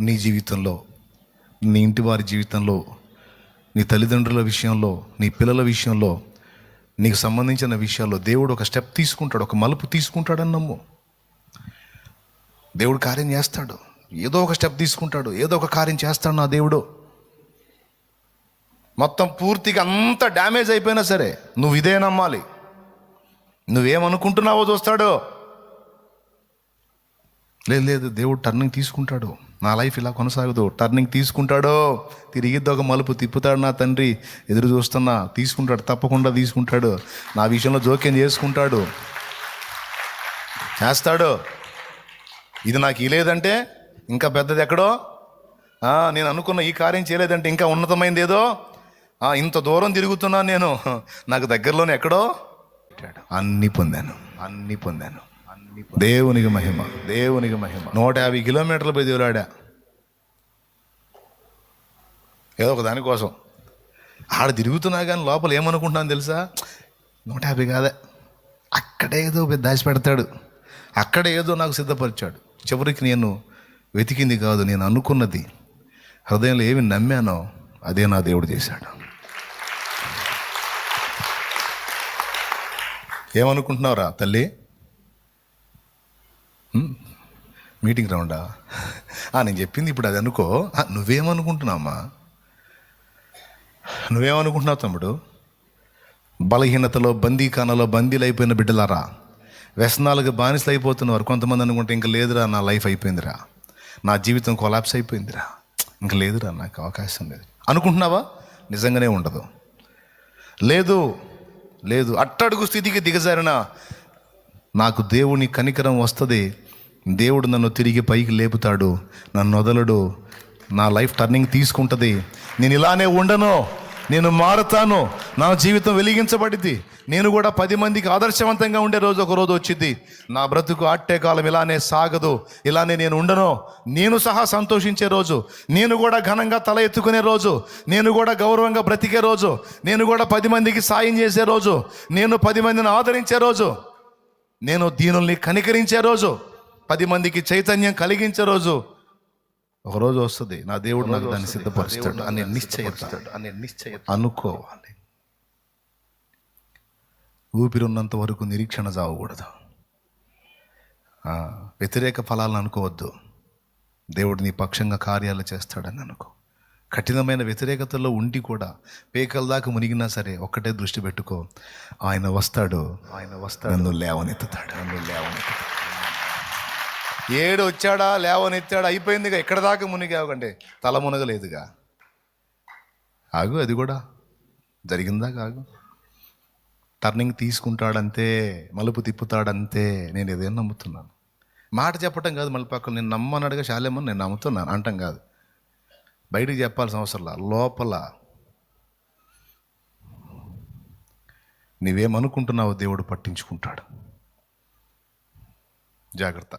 నీ జీవితంలో, నీ ఇంటి వారి జీవితంలో, నీ తల్లిదండ్రుల విషయంలో, నీ పిల్లల విషయంలో, నీకు సంబంధించిన విషయాల్లో దేవుడు ఒక స్టెప్ తీసుకుంటాడు, ఒక మలుపు తీసుకుంటాడని నమ్ము. దేవుడు కార్యం చేస్తాడు, ఏదో ఒక స్టెప్ తీసుకుంటాడు, ఏదో ఒక కార్యం చేస్తాడు నా దేవుడు. మొత్తం పూర్తిగా అంత డ్యామేజ్ అయిపోయినా సరే నువ్వు ఇదే నమ్మాలి. నువ్వేమనుకుంటున్నావో చూస్తాడు. లేదు దేవుడు టర్నింగ్ తీసుకుంటాడు, నా లైఫ్ ఇలా కొనసాగదు, టర్నింగ్ తీసుకుంటాడు, తిరిగిద్ది ఒక మలుపు తిప్పుతాడు. నా తండ్రి ఎదురు చూస్తున్నా, తీసుకుంటాడు, తప్పకుండా తీసుకుంటాడు. నా విషయంలో జోక్యం చేసుకుంటాడు, చేస్తాడు. ఇది నాకు ఇలేదంటే ఇంకా పెద్దది ఎక్కడో, నేను అనుకున్న ఈ కార్యం చేయలేదంటే ఇంకా ఉన్నతమైంది ఏదో, ఇంత దూరం తిరుగుతున్నాను నేను, నాకు దగ్గరలోనే ఎక్కడో అన్నీ పొందాను. దేవునికి మహిమ, దేవునికి మహిమ. 150 కిలోమీటర్ల పోయి దేవులాడా ఏదో ఒక దానికోసం. ఆడ తిరుగుతున్నా కానీ లోపల ఏమనుకుంటున్నాను తెలుసా? 150 కాదే, అక్కడే ఏదో దాచి పెడతాడు, అక్కడే ఏదో నాకు సిద్ధపరిచాడు. చివరికి నేను వెతికింది కాదు, నేను అనుకున్నది, హృదయంలో ఏమి నమ్మానో అదే నా దేవుడు చేశాడు. ఏమనుకుంటున్నావురా తల్లి? మీటింగ్ రౌండా? నేను చెప్పింది ఇప్పుడు అది అనుకో. నువ్వేమనుకుంటున్నావమ్మా? నువ్వేమనుకుంటున్నావు తమ్ముడు? బలహీనతలో, బందీఖానలో బందీలు అయిపోయిన బిడ్డలారా, వ్యసనాలకు బానిసలు అయిపోతున్నారు. కొంతమంది అనుకుంటే ఇంకా లేదురా, నా లైఫ్ అయిపోయిందిరా, నా జీవితం కొలాప్స్ అయిపోయిందిరా, ఇంకా లేదురా, నాకు అవకాశం లేదు అనుకుంటున్నావా? నిజంగానే ఉండదు. లేదు అట్టడుగు స్థితికి దిగజారిన నాకు దేవుని కనికరం వస్తుంది. దేవుడు నన్ను తిరిగి పైకి లేపుతాడు, నన్ను వదలడు, నా లైఫ్ టర్నింగ్ తీసుకుంటుంది. నేను ఇలానే ఉండను, నేను మారుతాను, నా జీవితం వెలిగించబడింది, నేను కూడా 10 మందికి ఆదర్శవంతంగా ఉండే రోజు ఒక రోజు వచ్చింది. నా బ్రతుకు ఆట్టే కాలం ఇలానే సాగదు, ఇలానే నేను ఉండను, నేను సహా సంతోషించే రోజు, నేను కూడా ఘనంగా తల ఎత్తుకునే రోజు, నేను కూడా గౌరవంగా బ్రతికే రోజు, నేను కూడా 10 మందికి సాయం చేసే రోజు, నేను 10 మందిని ఆదరించే రోజు, నేను దీనుల్ని కనికరించే రోజు, 10 మందికి చైతన్యం కలిగించే రోజు ఒకరోజు వస్తుంది. నా దేవుడు నాకు దాన్ని సిద్ధపరుస్తాడు అనే నిశ్చయత అనుకోవాలి. ఊపిరున్నంత వరకు నిరీక్షణ చావకూడదు. వ్యతిరేక ఫలాలను అనుకోవద్దు. దేవుడు నీ పక్షంగా కార్యాలు చేస్తాడని అనుకో. కఠినమైన వ్యతిరేకతలో ఉండి కూడా పేకల దాకా మునిగినా సరే ఒక్కటే దృష్టి పెట్టుకో, ఆయన వస్తాడు, నన్ను లేవనెత్తుతాడు. ఏడు వచ్చాడా, లేవనెత్తాడా, అయిపోయిందిగా, ఎక్కడ దాకా మునిగావు కంటే తల మునగలేదుగా. ఆగు, అది కూడా జరిగిందా కాగు. టర్నింగ్ తీసుకుంటాడంతే, మలుపు తిప్పుతాడంతే. నేను ఏదైనా నమ్ముతున్నాను. మాట చెప్పటం కాదు, మళ్ళీ పక్కన నేను నమ్మనడుగా శాలేమని నేను నమ్ముతున్నాను అంటాం కాదు. బయటికి చెప్పాల్సిన అవసరంలా, లోపల నీవేమనుకుంటున్నావో దేవుడు పట్టించుకుంటాడు. జాగ్రత్త.